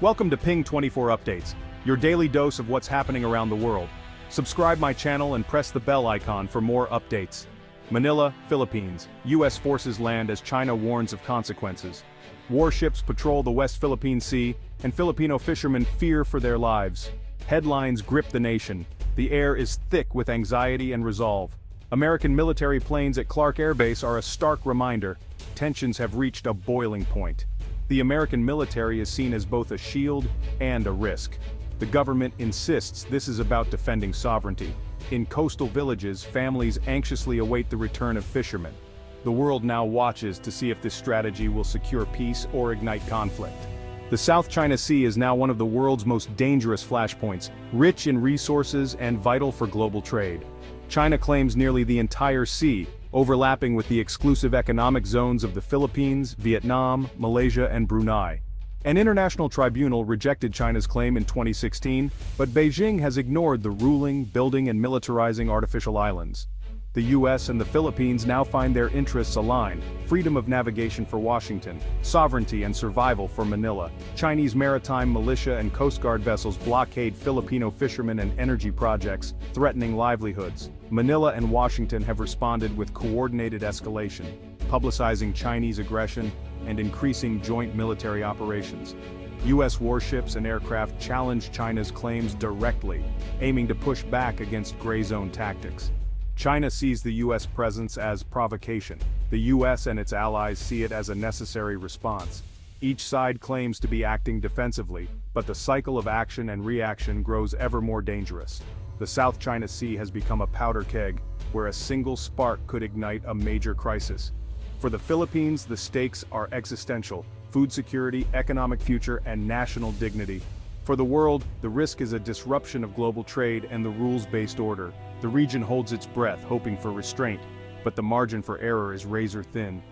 Welcome to Ping 24 Updates, your daily dose of what's happening around the world. Subscribe my channel and press the bell icon for more updates. Manila, Philippines. U.S. forces land as China warns of consequences. Warships patrol the West Philippine Sea, and Filipino fishermen fear for their lives. Headlines grip the nation. The air is thick with anxiety and resolve. American military planes at Clark Air Base are a stark reminder. Tensions have reached a boiling point. The American military is seen as both a shield and a risk. The government insists this is about defending sovereignty. In coastal villages, families anxiously await the return of fishermen. The world now watches to see if this strategy will secure peace or ignite conflict. The South China Sea is now one of the world's most dangerous flashpoints, rich in resources and vital for global trade. China claims nearly the entire sea, overlapping with the exclusive economic zones of the Philippines, Vietnam, Malaysia and Brunei. An international tribunal rejected China's claim in 2016, but Beijing has ignored the ruling, building and militarizing artificial islands. The U.S. and the Philippines now find their interests aligned: freedom of navigation for Washington, sovereignty and survival for Manila. Chinese maritime militia and Coast Guard vessels blockade Filipino fishermen and energy projects, threatening livelihoods. Manila and Washington have responded with coordinated escalation, publicizing Chinese aggression and increasing joint military operations. U.S. warships and aircraft challenge China's claims directly, aiming to push back against gray zone tactics. China sees the U.S. presence as provocation. The U.S. and its allies see it as a necessary response. Each side claims to be acting defensively, but the cycle of action and reaction grows ever more dangerous. The South China Sea has become a powder keg, where a single spark could ignite a major crisis. For the Philippines, the stakes are existential: food security, economic future, and national dignity. For the world, the risk is a disruption of global trade and the rules-based order. The region holds its breath, hoping for restraint, but the margin for error is razor-thin.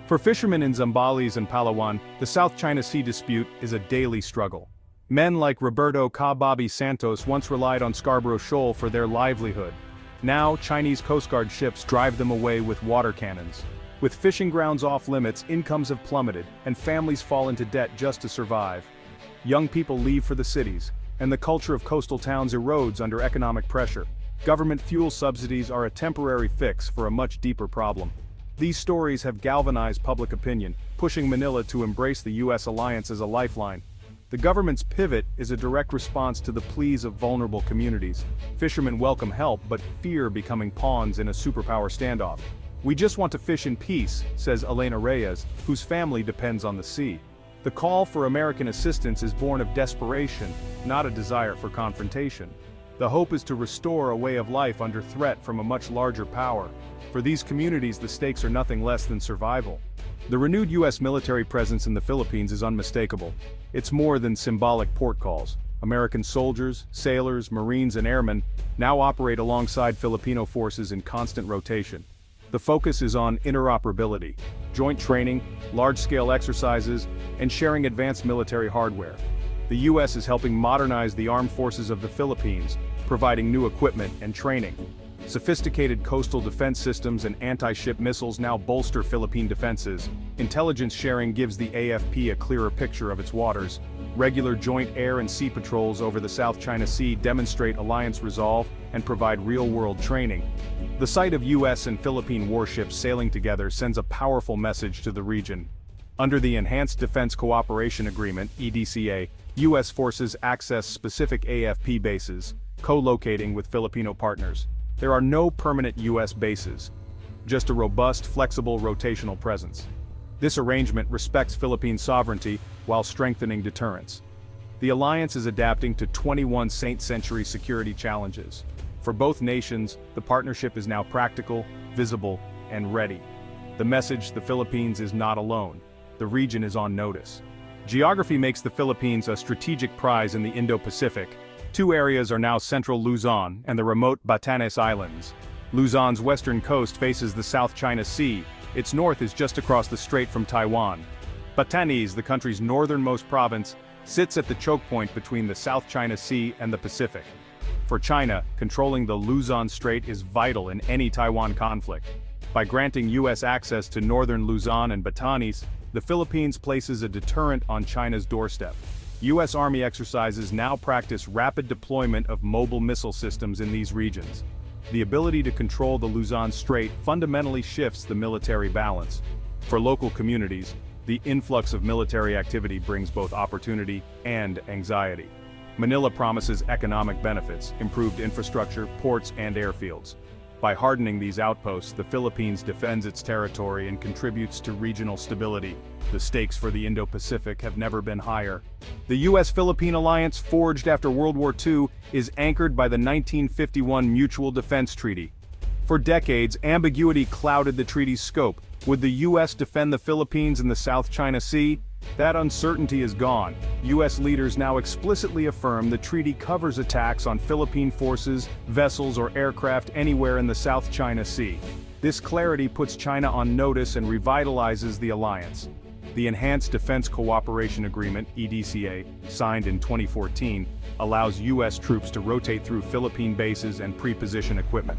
For fishermen in Zambales and Palawan, the South China Sea dispute is a daily struggle. Men like Roberto Bobby Santos once relied on Scarborough Shoal for their livelihood. Now, Chinese Coast Guard ships drive them away with water cannons. With fishing grounds off limits, incomes have plummeted, and families fall into debt just to survive. Young people leave for the cities, and the culture of coastal towns erodes under economic pressure. Government fuel subsidies are a temporary fix for a much deeper problem. These stories have galvanized public opinion, pushing Manila to embrace the U.S. alliance as a lifeline. The government's pivot is a direct response to the pleas of vulnerable communities. Fishermen welcome help but fear becoming pawns in a superpower standoff. "We just want to fish in peace," says Elena Reyes, whose family depends on the sea. The call for American assistance is born of desperation, not a desire for confrontation. The hope is to restore a way of life under threat from a much larger power. For these communities, the stakes are nothing less than survival. The renewed U.S. military presence in the Philippines is unmistakable. It's more than symbolic port calls. American soldiers, sailors, Marines, and airmen now operate alongside Filipino forces in constant rotation. The focus is on interoperability, joint training, large-scale exercises, and sharing advanced military hardware. The U.S. is helping modernize the armed forces of the Philippines, providing new equipment and training. Sophisticated coastal defense systems and anti-ship missiles now bolster Philippine defenses. Intelligence sharing gives the AFP a clearer picture of its waters. Regular joint air and sea patrols over the South China Sea demonstrate alliance resolve and provide real-world training. The sight of U.S. and Philippine warships sailing together sends a powerful message to the region. Under the Enhanced Defense Cooperation Agreement, EDCA, U.S. forces access specific AFP bases, co-locating with Filipino partners. There are no permanent U.S. bases, just a robust, flexible, rotational presence. This arrangement respects Philippine sovereignty while strengthening deterrence. The alliance is adapting to 21 century security challenges. For both nations, the partnership is now practical, visible, and ready. The message: the Philippines is not alone. The region is on notice. Geography makes the Philippines a strategic prize in the Indo-Pacific. Two areas are now central Luzon and the remote Batanes Islands. Luzon's western coast faces the South China Sea. Its north is just across the strait from Taiwan. Batanes, the country's northernmost province, sits at the choke point between the South China Sea and the Pacific. For China, controlling the Luzon Strait is vital in any Taiwan conflict. By granting U.S. access to northern Luzon and Batanes, the Philippines places a deterrent on China's doorstep. U.S. Army exercises now practice rapid deployment of mobile missile systems in these regions. The ability to control the Luzon Strait fundamentally shifts the military balance. For local communities, the influx of military activity brings both opportunity and anxiety. Manila promises economic benefits, improved infrastructure, ports, and airfields. By hardening these outposts, the Philippines defends its territory and contributes to regional stability. The stakes for the Indo-Pacific have never been higher. The U.S.-Philippine alliance, forged after World War II, is anchored by the 1951 Mutual Defense Treaty. For decades, ambiguity clouded the treaty's scope. Would the U.S. defend the Philippines in the South China Sea? That uncertainty is gone. U.S. leaders now explicitly affirm the treaty covers attacks on Philippine forces, vessels, or aircraft anywhere in the South China Sea. This clarity puts China on notice and revitalizes the alliance. The Enhanced Defense Cooperation Agreement, EDCA, signed in 2014, allows U.S. troops to rotate through Philippine bases and pre-position equipment.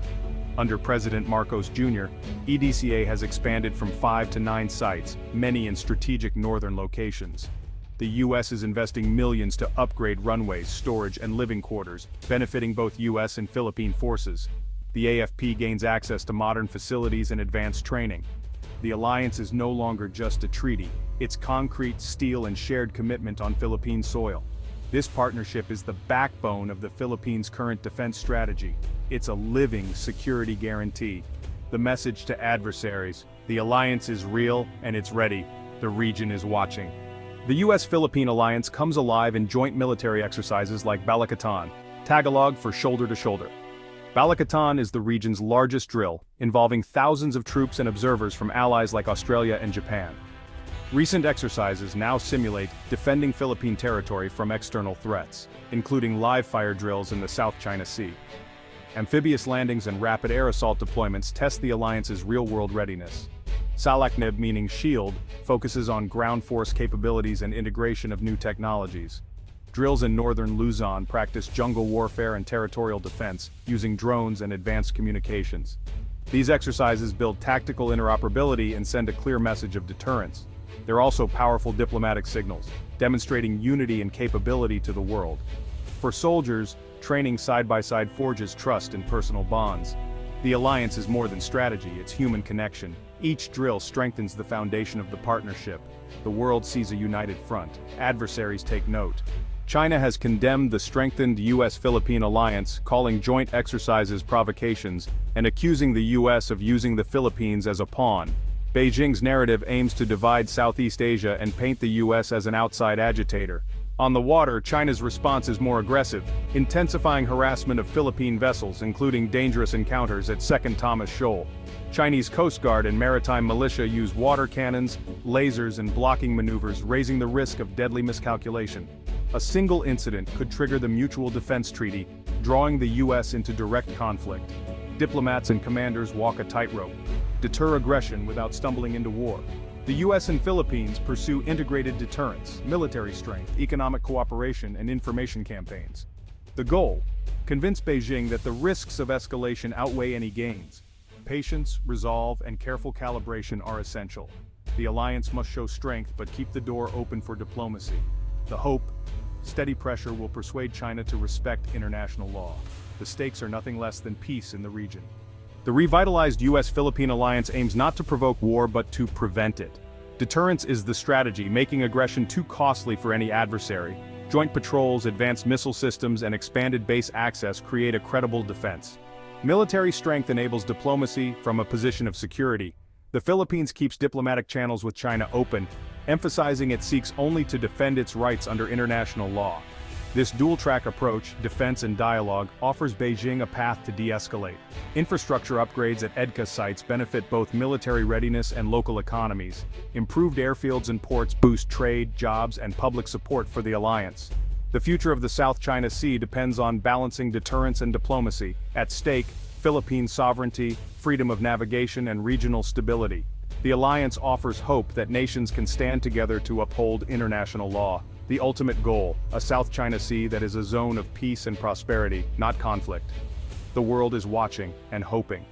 Under President Marcos Jr., EDCA has expanded from 5 to 9 sites, many in strategic northern locations. The U.S. is investing millions to upgrade runways, storage, and living quarters, benefiting both U.S. and Philippine forces. The AFP gains access to modern facilities and advanced training. The alliance is no longer just a treaty, it's concrete, steel, and shared commitment on Philippine soil. This partnership is the backbone of the Philippines' current defense strategy. It's a living security guarantee. The message to adversaries: the alliance is real and it's ready. The region is watching. The U.S.-Philippine alliance comes alive in joint military exercises like Balakatan, Tagalog for shoulder to shoulder. Balakatan is the region's largest drill, involving thousands of troops and observers from allies like Australia and Japan. Recent exercises now simulate defending Philippine territory from external threats, including live-fire drills in the South China Sea. Amphibious landings and rapid air assault deployments test the alliance's real-world readiness. Salaknib, meaning shield, focuses on ground force capabilities and integration of new technologies. Drills in northern Luzon practice jungle warfare and territorial defense, using drones and advanced communications. These exercises build tactical interoperability and send a clear message of deterrence. They're also powerful diplomatic signals, demonstrating unity and capability to the world. For soldiers, training side-by-side forges trust and personal bonds. The alliance is more than strategy, it's human connection. Each drill strengthens the foundation of the partnership. The world sees a united front. Adversaries take note. China has condemned the strengthened U.S.-Philippine alliance, calling joint exercises provocations, and accusing the U.S. of using the Philippines as a pawn. Beijing's narrative aims to divide Southeast Asia and paint the U.S. as an outside agitator. On the water, China's response is more aggressive, intensifying harassment of Philippine vessels, including dangerous encounters at Second Thomas Shoal. Chinese Coast Guard and maritime militia use water cannons, lasers, and blocking maneuvers, raising the risk of deadly miscalculation. A single incident could trigger the Mutual Defense Treaty, drawing the U.S. into direct conflict. Diplomats and commanders walk a tightrope, deter aggression without stumbling into war. The U.S. and Philippines pursue integrated deterrence, military strength, economic cooperation, and information campaigns. The goal: convince Beijing that the risks of escalation outweigh any gains. Patience, resolve, and careful calibration are essential. The alliance must show strength but keep the door open for diplomacy. The hope: steady pressure will persuade China to respect international law. The stakes are nothing less than peace in the region. The revitalized U.S.-Philippine alliance aims not to provoke war but to prevent it. Deterrence is the strategy, making aggression too costly for any adversary. Joint patrols, advanced missile systems, and expanded base access create a credible defense. Military strength enables diplomacy from a position of security. The Philippines keeps diplomatic channels with China open, emphasizing it seeks only to defend its rights under international law. This dual-track approach, defense and dialogue, offers Beijing a path to de-escalate. Infrastructure upgrades at EDCA sites benefit both military readiness and local economies. Improved airfields and ports boost trade, jobs, and public support for the alliance. The future of the South China Sea depends on balancing deterrence and diplomacy. At stake, Philippine sovereignty, freedom of navigation, and regional stability. The alliance offers hope that nations can stand together to uphold international law. The ultimate goal: a South China Sea that is a zone of peace and prosperity, not conflict. The world is watching and hoping.